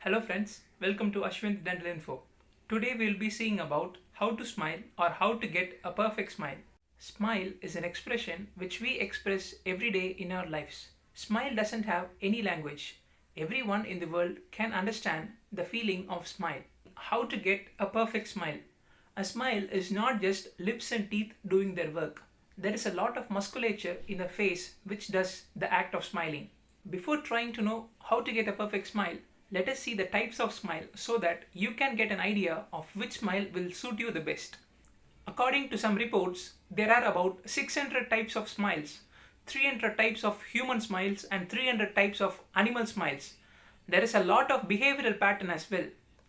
Hello friends, welcome to Ashwinth Dental Info. Today we will be seeing about how to smile or how to get a perfect smile. Smile is an expression which we express every day in our lives. Smile doesn't have any language. Everyone in the world can understand the feeling of smile. How to get a perfect smile. A smile is not just lips and teeth doing their work. There is a lot of musculature in the face which does the act of smiling. Before trying to know how to get a perfect smile, let us see the types of smile so that you can get an idea of which smile will suit you the best. According to some reports, there are about 600 types of smiles, 300 types of human smiles and 300 types of animal smiles. There is a lot of behavioral pattern as well.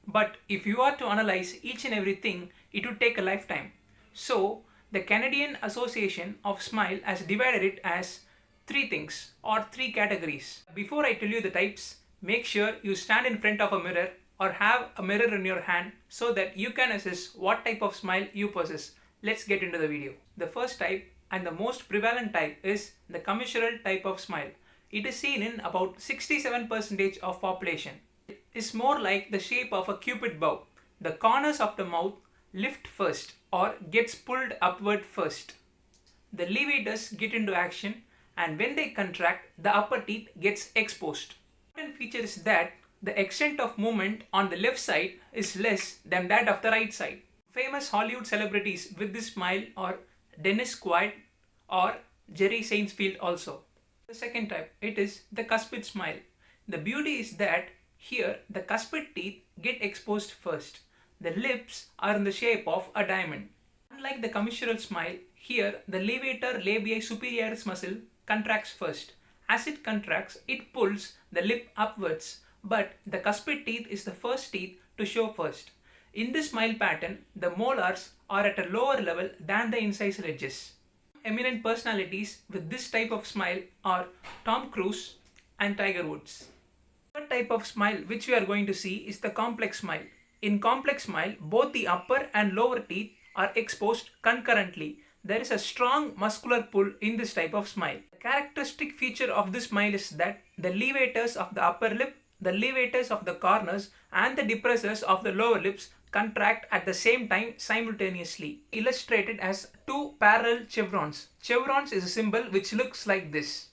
But if you are to analyze each and everything, it would take a lifetime. So, the Canadian Association of Smile has divided it as three things or three categories. Before I tell you the types, make sure you stand in front of a mirror or have a mirror in your hand so that you can assess what type of smile you possess. Let's get into the video. The first type and the most prevalent type is the commissural type of smile. It is seen in about 67% of population. It is more like the shape of a cupid bow. The corners of the mouth lift first or gets pulled upward first. The levators get into action, and when they contract, the upper teeth gets exposed. The important feature is that the extent of movement on the left side is less than that of the right side. Famous Hollywood celebrities with this smile are Dennis Quaid or Jerry Seinfeld also. The second type, it is the cuspid smile. The beauty is that here the cuspid teeth get exposed first. The lips are in the shape of a diamond. Unlike the commissural smile, here the levator labii superioris muscle contracts first. As it contracts, it pulls the lip upwards, but the cuspid teeth is the first teeth to show first. In this smile pattern, the molars are at a lower level than the incisal edges. Eminent personalities with this type of smile are Tom Cruise and Tiger Woods. The third type of smile which we are going to see is the complex smile. In complex smile, both the upper and lower teeth are exposed concurrently. There is a strong muscular pull in this type of smile. The characteristic feature of this smile is that the levators of the upper lip, the levators of the corners and the depressors of the lower lips contract at the same time simultaneously, illustrated as two parallel chevrons. Chevrons is a symbol which looks like this.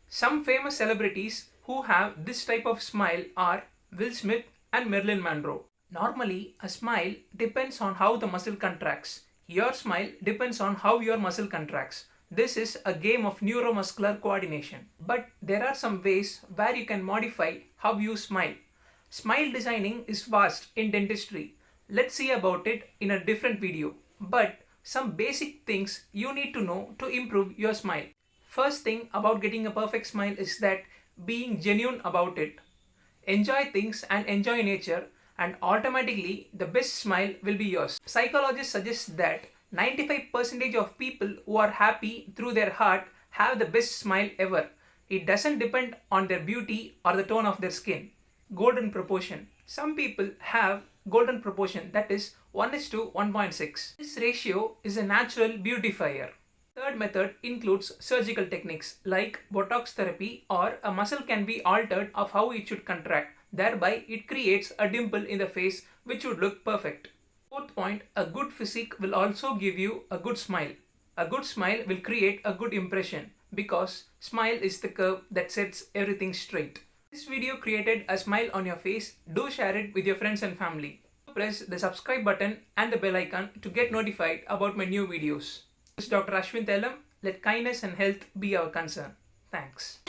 Some famous celebrities who have this type of smile are Will Smith and Marilyn Monroe. Normally, a smile depends on how the muscle contracts. Your smile depends on how your muscle contracts. This is a game of neuromuscular coordination. But there are some ways where you can modify how you smile. Smile designing is vast in dentistry. Let's see about it in a different video. But some basic things you need to know to improve your smile. First thing about getting a perfect smile is that being genuine about it. Enjoy things and enjoy nature, and automatically the best smile will be yours. Psychologists suggest that 95% of people who are happy through their heart have the best smile ever. It doesn't depend on their beauty or the tone of their skin. Golden proportion. Some people have golden proportion, that is 1:1.6. This ratio is a natural beautifier. Third method includes surgical techniques like Botox therapy, or a muscle can be altered of how it should contract. Thereby, it creates a dimple in the face which would look perfect. Fourth point, a good physique will also give you a good smile. A good smile will create a good impression because smile is the curve that sets everything straight. This video created a smile on your face. Do share it with your friends and family. Press the subscribe button and the bell icon to get notified about my new videos. This is Dr. Ashwinth. Let kindness and health be our concern. Thanks.